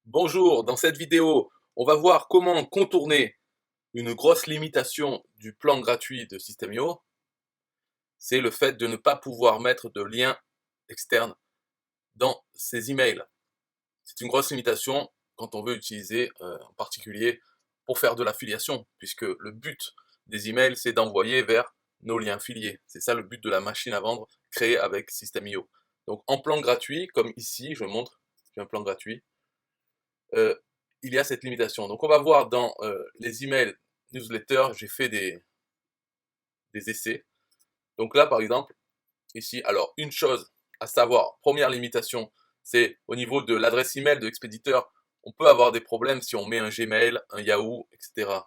Bonjour, dans cette vidéo, on va voir comment contourner une grosse limitation du plan gratuit de System.io. C'est le fait de ne pas pouvoir mettre de lien externe dans ses emails. C'est une grosse limitation quand on veut utiliser en particulier pour faire de l'affiliation, puisque le but des emails, c'est d'envoyer vers nos liens affiliés. C'est ça le but de la machine à vendre créée avec System.io. Donc en plan gratuit, comme ici, je montre, c'est un plan gratuit, euh, il y a cette limitation. Donc on va voir dans les emails newsletter, j'ai fait des essais. Donc là, par exemple, ici, alors une chose à savoir, première limitation, c'est au niveau de l'adresse email de l'expéditeur, on peut avoir des problèmes si on met un Gmail, un Yahoo, etc.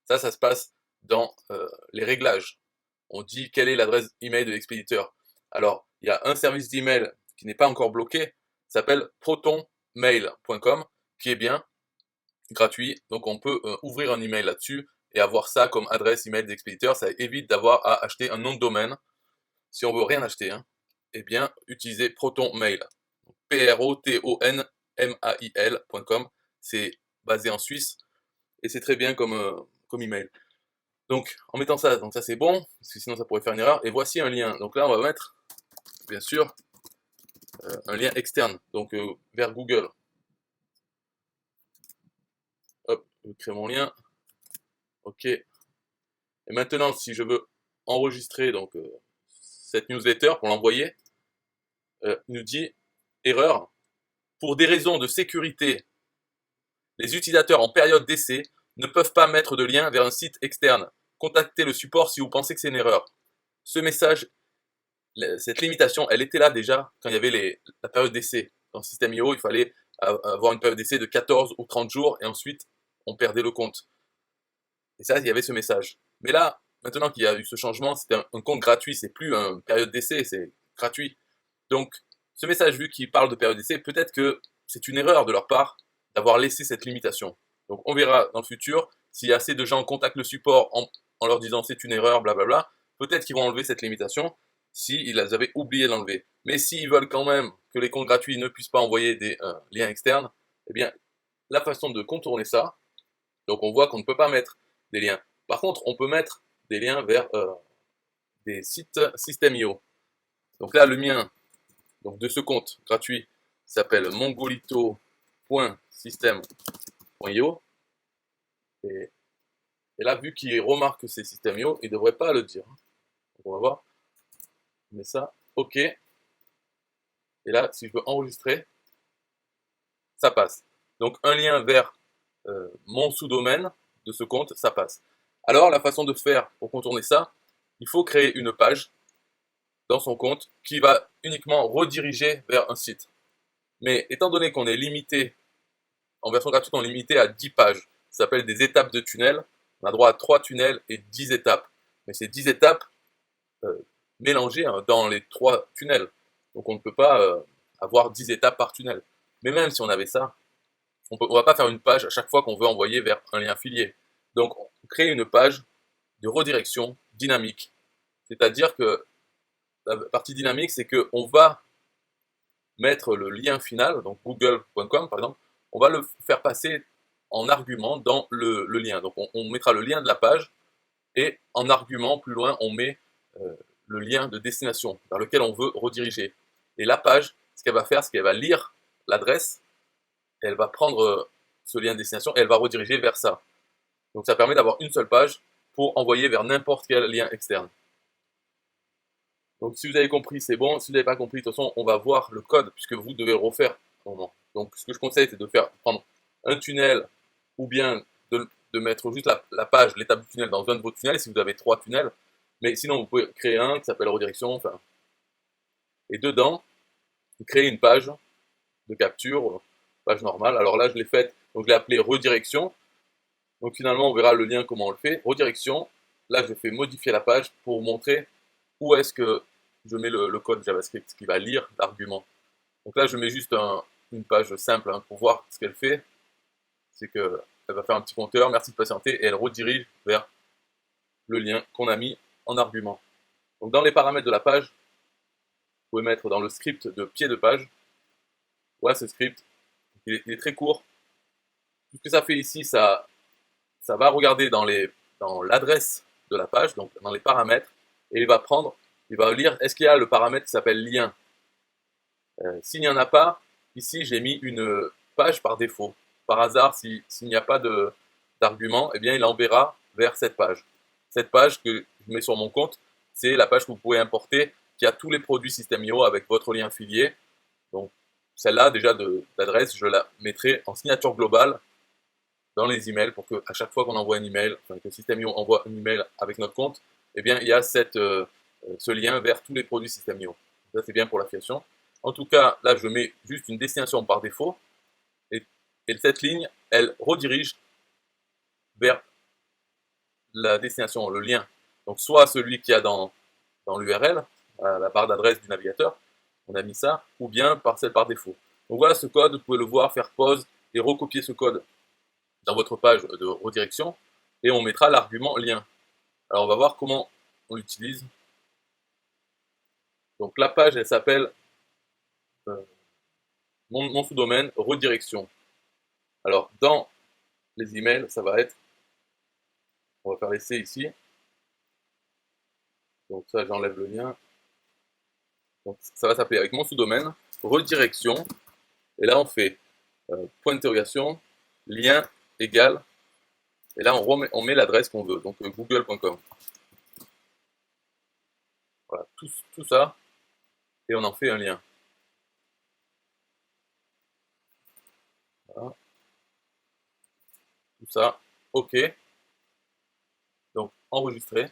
Ça se passe dans les réglages. On dit quelle est l'adresse email de l'expéditeur. Alors, il y a un service d'email qui n'est pas encore bloqué, s'appelle protonmail.com, qui est bien, gratuit, donc on peut ouvrir un email là-dessus et avoir ça comme adresse email d'expéditeur. Ça évite d'avoir à acheter un nom de domaine. Si on veut rien acheter, hein, eh bien, utilisez Proton Mail. protonmail.com. C'est basé en Suisse et c'est très bien comme email. Donc, en mettant ça, donc ça c'est bon, parce que sinon ça pourrait faire une erreur. Et voici un lien. Donc là, on va mettre, bien sûr, un lien externe, donc vers Google. Hop, je crée mon lien. OK. Et maintenant, si je veux enregistrer donc cette newsletter pour l'envoyer, il nous dit erreur. Pour des raisons de sécurité, les utilisateurs en période d'essai ne peuvent pas mettre de lien vers un site externe. Contactez le support si vous pensez que c'est une erreur. Ce message, cette limitation, elle était là déjà quand il y avait la période d'essai. Dans System.io, il fallait avoir une période d'essai de 14 ou 30 jours et ensuite on perdait le compte. Et ça, il y avait ce message. Mais là, maintenant qu'il y a eu ce changement, c'est un compte gratuit, c'est plus une période d'essai, c'est gratuit. Donc, ce message, vu qu'il parle de période d'essai, peut-être que c'est une erreur de leur part d'avoir laissé cette limitation. Donc, on verra dans le futur si assez de gens contactent le support en leur disant c'est une erreur, blablabla. Peut-être qu'ils vont enlever cette limitation s'ils avaient oublié de l'enlever. Mais s'ils veulent quand même que les comptes gratuits ne puissent pas envoyer des liens externes, eh bien, la façon de contourner ça, donc on voit qu'on ne peut pas mettre des liens. Par contre, on peut mettre des liens vers des sites System.io. Donc là, le mien, donc de ce compte gratuit, s'appelle mongolito.system.io. Et, et là, vu qu'il remarque que c'est System.io, il ne devrait pas le dire. Donc on va voir. On met ça, OK. Et là, si je veux enregistrer, ça passe. Donc un lien vers mon sous-domaine de ce compte, ça passe. Alors, la façon de faire pour contourner ça, il faut créer une page dans son compte qui va uniquement rediriger vers un site. Mais étant donné qu'on est limité, en version gratuite, on est limité à 10 pages. Ça s'appelle des étapes de tunnel. On a droit à 3 tunnels et 10 étapes. Mais ces 10 étapes euh, mélangées dans les 3 tunnels. Donc on ne peut pas avoir 10 étapes par tunnel. Mais même si on avait ça, on ne va pas faire une page à chaque fois qu'on veut envoyer vers un lien affilié. Donc on crée une page de redirection dynamique. C'est-à-dire que la partie dynamique, c'est qu'on va mettre le lien final, donc google.com par exemple, on va le faire passer en argument dans le lien. Donc on mettra le lien de la page et en argument plus loin on met le lien de destination vers lequel on veut rediriger. Et la page, ce qu'elle va faire, c'est qu'elle va lire l'adresse, elle va prendre ce lien de destination et elle va rediriger vers ça. Donc ça permet d'avoir une seule page pour envoyer vers n'importe quel lien externe. Donc si vous avez compris, c'est bon. Si vous n'avez pas compris, de toute façon, on va voir le code puisque vous devez le refaire au moment. Donc ce que je conseille, c'est de prendre un tunnel ou bien de mettre juste la page, l'étape du tunnel dans un de vos tunnels si vous avez 3 tunnels. Mais sinon, vous pouvez créer un qui s'appelle redirection. Enfin, et dedans, vous créez une page de capture, page normale. Alors là, je l'ai faite, donc je l'ai appelée redirection. Donc finalement, on verra le lien, comment on le fait. Redirection, là, je fais modifier la page pour montrer où est-ce que je mets le code JavaScript qui va lire l'argument. Donc là, je mets juste une page simple pour voir ce qu'elle fait. C'est qu'elle va faire un petit compteur, merci de patienter, et elle redirige vers le lien qu'on a mis en argument. Donc dans les paramètres de la page, vous pouvez mettre dans le script de pied de page, voilà ce script, il est très court, Tout ce que ça fait ici, ça va regarder dans l'adresse de la page, donc dans les paramètres, et il va lire, est-ce qu'il y a le paramètre qui s'appelle lien. S'il n'y en a pas, ici j'ai mis une page par défaut. Par hasard, s'il n'y a pas d'argument, eh bien il enverra vers cette page. Cette page que je mets sur mon compte, c'est la page que vous pouvez importer, qui a tous les produits System.io avec votre lien affilié. Donc celle-là déjà d'adresse, je la mettrai en signature globale dans les emails pour qu'à chaque fois qu'on envoie un email, enfin, que System.io envoie un email avec notre compte, eh bien il y a ce lien vers tous les produits System.io. Ça c'est bien pour l'affiliation. En tout cas, là je mets juste une destination par défaut et cette ligne, elle redirige vers la destination, le lien. Donc soit celui qu'il y a dans l'URL, à la barre d'adresse du navigateur, on a mis ça, ou bien par celle par défaut. Donc voilà ce code, vous pouvez le voir, faire pause et recopier ce code dans votre page de redirection et on mettra l'argument lien. Alors on va voir comment on l'utilise. Donc la page elle s'appelle mon sous-domaine redirection. Alors dans les emails ça va être, on va faire l'essai ici. Donc ça j'enlève le lien. Donc ça va s'appeler avec mon sous-domaine redirection. Et là on fait point d'interrogation, lien égal. Et là on met l'adresse qu'on veut, donc google.com. Voilà, tout ça. Et on en fait un lien. Voilà. Tout ça. OK. Donc enregistrer.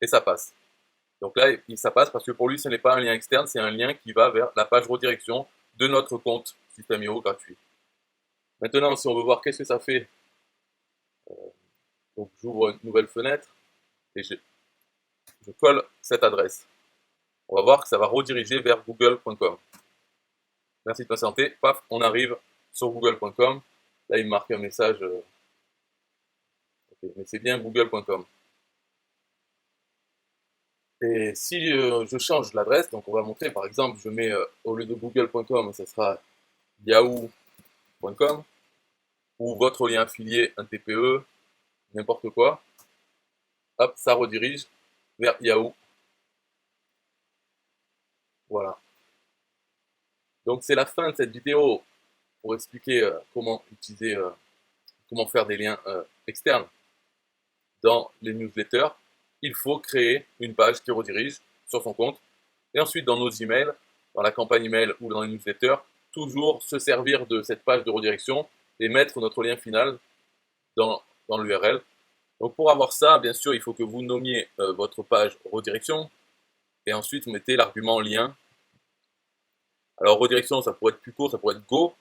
Et ça passe. Donc là, ça passe parce que pour lui, ce n'est pas un lien externe, c'est un lien qui va vers la page redirection de notre compte System.io gratuit. Maintenant, si on veut voir qu'est-ce que ça fait, donc j'ouvre une nouvelle fenêtre et je colle cette adresse. On va voir que ça va rediriger vers google.com. Merci de patienter. Paf, on arrive sur google.com. Là, il me marque un message. Okay, mais c'est bien google.com. Et si je change l'adresse, donc on va montrer, par exemple, je mets au lieu de google.com, ça sera yahoo.com ou votre lien affilié, un TPE, n'importe quoi. Hop, ça redirige vers Yahoo. Voilà. Donc c'est la fin de cette vidéo pour expliquer comment utiliser, comment faire des liens externes dans les newsletters. Il faut créer une page qui redirige sur son compte. Et ensuite, dans nos emails, dans la campagne email ou dans les newsletters, toujours se servir de cette page de redirection et mettre notre lien final dans l'URL. Donc pour avoir ça, bien sûr, il faut que vous nommiez votre page redirection et ensuite vous mettez l'argument lien. Alors redirection, ça pourrait être plus court, ça pourrait être go,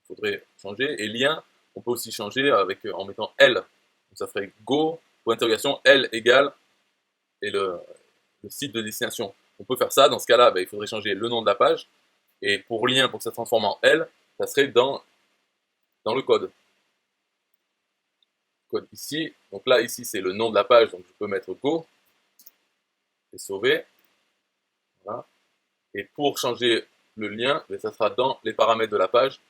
il faudrait changer. Et lien, on peut aussi changer en mettant L. Donc ça ferait go, point d'interrogation, L égale et le site de destination. On peut faire ça, dans ce cas-là, il faudrait changer le nom de la page. Et pour lien, pour que ça se transforme en L, ça serait dans le code. Code ici. Donc là, ici, c'est le nom de la page, donc je peux mettre go et sauver. Voilà. Et pour changer le lien, ça sera dans les paramètres de la page.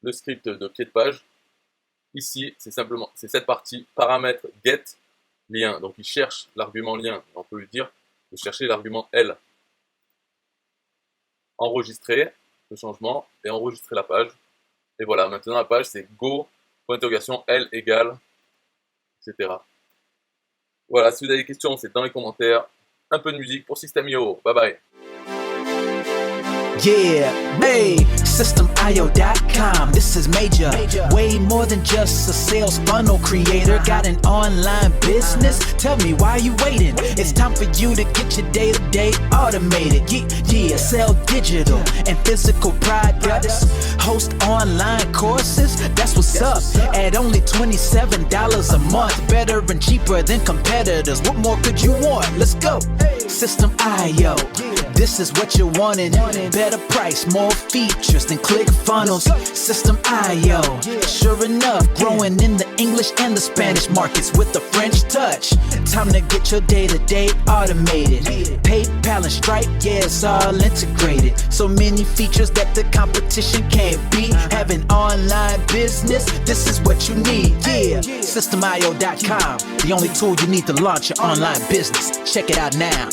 Le script de pied de page. Ici, c'est cette partie paramètre get lien. Donc il cherche l'argument lien. On peut lui dire de chercher l'argument L. Enregistrer le changement et enregistrer la page. Et voilà, maintenant la page c'est go, point d'interrogation, L égale, etc. Voilà, si vous avez des questions, c'est dans les commentaires. Un peu de musique pour System.io. Bye bye. Yeah, hey, System.io.com, this is major. Way more than just a sales funnel creator. Got an online business? Tell me why you waiting. It's time for you to get your day-to-day automated. Yeah, sell digital and physical products. Host online courses, that's what's up. At only $27 a month. Better and cheaper than competitors. What more could you want? Let's go. System IO. This is what you're wanting. Better price, more features than ClickFunnels. System IO. Sure enough, growing in the English and the Spanish markets with the French touch. Time to get your day-to-day automated. PayPal and Stripe, yeah, it's all integrated. So many features that the competition can't beat. Have an online business, this is what you need. Yeah, SystemIO.com, the only tool you need to launch your online business. Check it out now.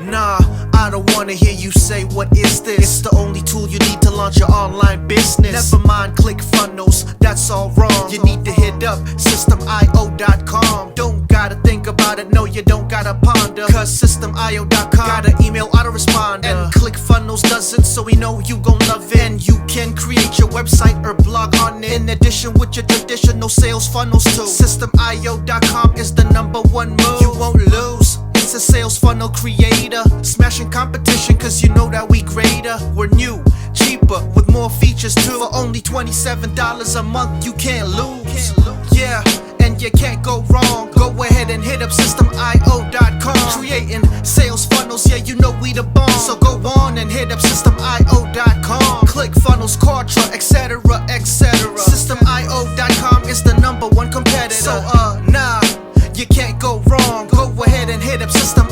Nah, I don't wanna hear you say what is this. It's the only tool you need to launch your online business. Never mind ClickFunnels, that's all wrong. You need to hit up SystemIO.com. Don't gotta think about it, no you don't gotta ponder. Cause SystemIO.com got an email autoresponder. And ClickFunnels doesn't, so we know you gon' love it. And you can create your website or blog on it. In addition with your traditional sales funnels too. SystemIO.com is the #1 move. You won't lose. It's a sales funnel creator, smashing competition cause you know that we greater. We're new, cheaper, with more features too. For only $27 a month, you can't lose. Yeah, and you can't go wrong. Go ahead and hit up SystemIO.com. Creating sales funnels, yeah, you know we the bomb. So go on and hit up SystemIO.com. ClickFunnels, Kartra, etc, etc. SystemIO.com is the #1 competitor. So nah, you can't go wrong. Go ahead and hit up SystemIO.com.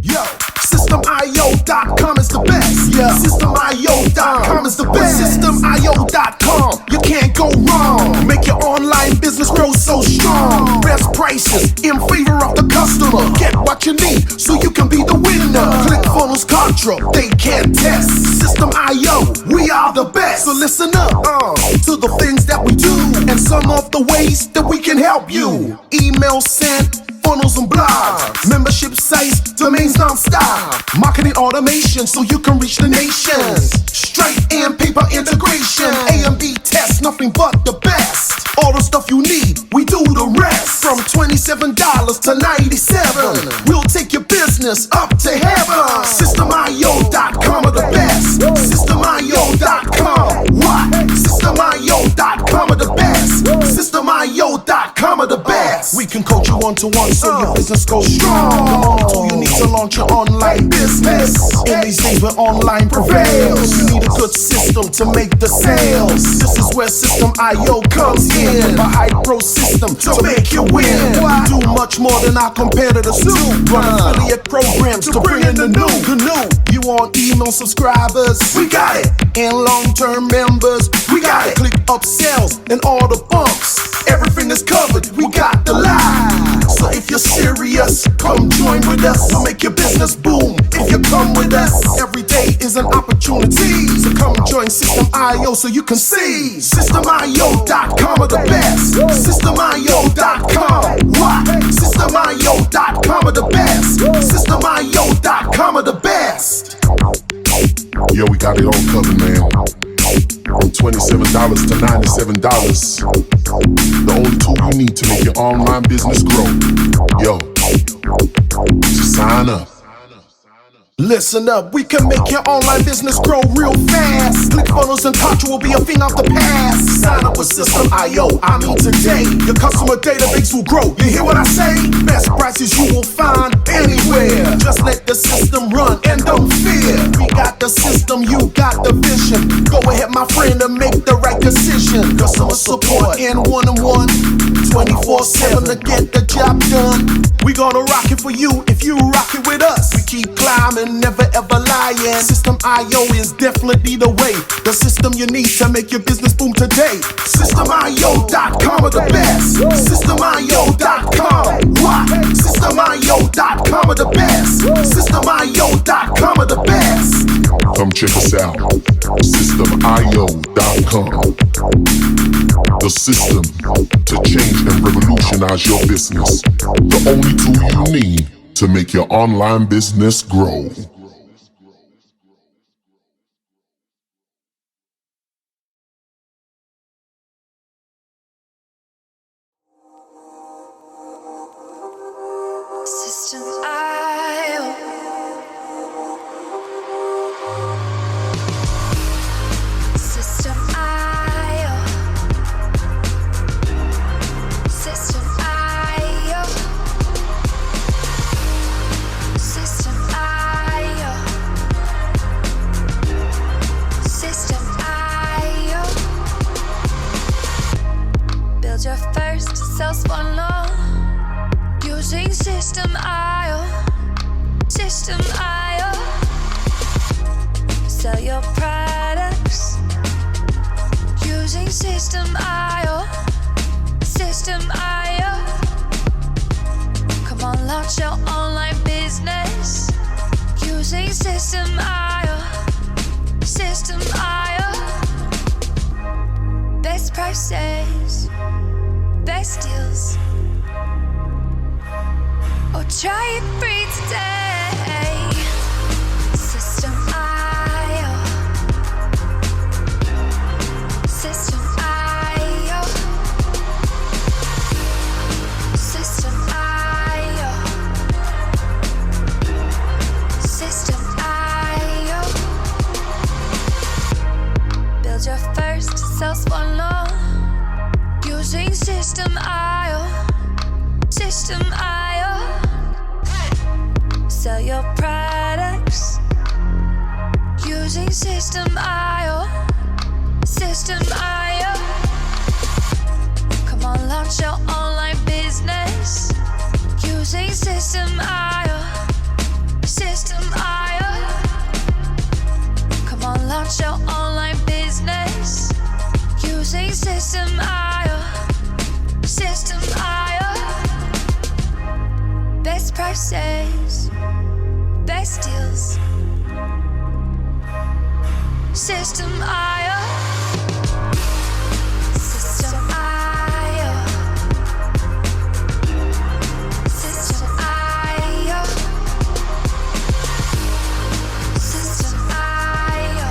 Yo, SystemIO.com is the best. Yeah, SystemIO.com is the best. SystemIO.com, you can't go wrong. Make your online business grow so strong. Best prices in favor of the customer. Get what you need so you can be the winner. ClickFunnels, Kartra, they can't test. System.io, we are the best. So listen up to the things that we do and some of the ways that we can help you. Email sent, funnels and blogs, membership sites, domains non-stop, marketing automation so you can reach the nations. Stripe and paper integration, A and B tests, nothing but the best. All the stuff you need, we do the rest. From $27 to $97, we'll take your business up to heaven. SystemIO.com are the best. SystemIO.com, what? SystemIO.com are the best. SystemIO.com are the best. We can coach you one-to-one so your business goes strong. The only tool you need to launch your online business. In these days where online prevails, you need a good system to make the sales. This is where System.io comes in. A high-pro system to make you win. We do much more than our competitors do. Run affiliate programs to bring in the new. You want email subscribers? We got it. And long-term members? We got it. Click upsells and all the bumps. Everything is covered. We got the line. So if you're serious, come join with us. We'll make your business boom. If you come with us, every day is an opportunity. So come join System.io so you can see. System.io.com are the best. System.io.com. What? System.io.com are the best. System.io.com are the best. Yo, we got it all covered, man. From $27 to $97. The only tool you need to make your online business grow. Yo, just sign up. Listen up, we can make your online business grow real fast. ClickFunnels and Kartra will be a thing of the past. Sign up with System.io, I mean today. Your customer database will grow, you hear what I say? Best prices you will find anywhere. Just let the system run and don't fear. We got the system, you got the vision. Go ahead my friend and make the right decision. Customer support and one-on-one, 24/7 to get the job done. We gonna rock it for you if you rock it with us. We keep climbing, never ever lying. System.io is definitely the way. The system you need to make your business boom today. System.io.com are the best. System.io.com. What? System.io.com are the best. System.io.com are the best. Come check us out. System.io.com. The system to change and revolutionize your business. The only tool you need to make your online business grow. System IO. System IO. System IO. System IO. System IO. Build your first self-one using System IO. System IO. Sell your products using System IO. System IO. Come on, launch your online business using System IO. System IO. Best prices, best deals. Or try it free today. System IO. System IO. System IO. System IO. Build your first self-one using System IO. System IO. Sell your products using System IO. System IO. Come on, launch your online business using System IO. System IO. Come on, launch your online business using System IO. System IO. Best prices, best deals. System IO. System IO. System IO. System IO.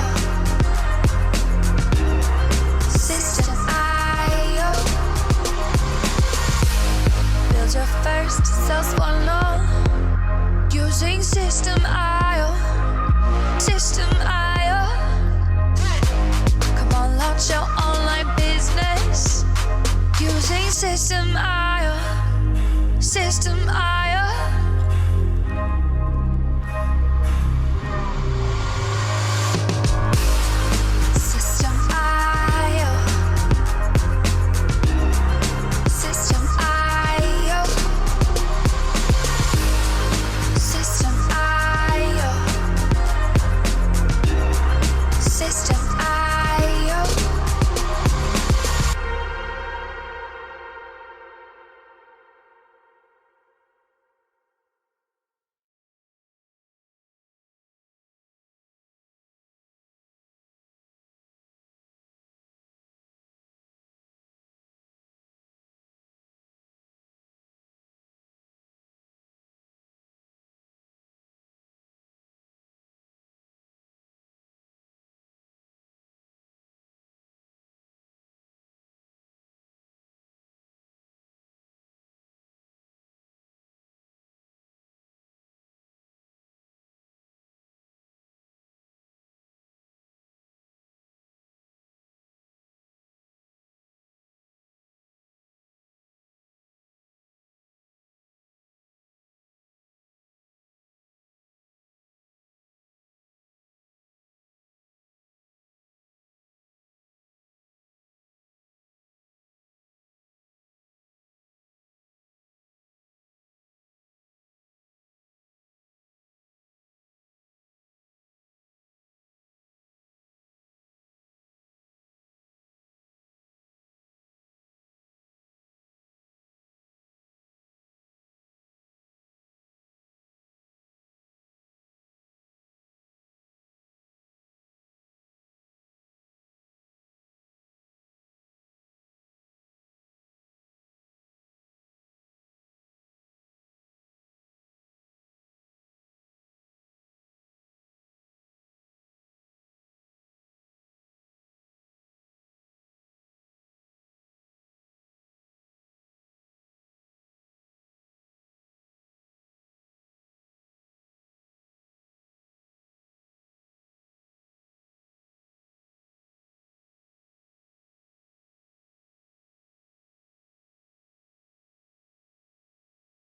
System IO. Build your first self-one using System IO. System IO. Come on, launch your online business using System IO. System IO.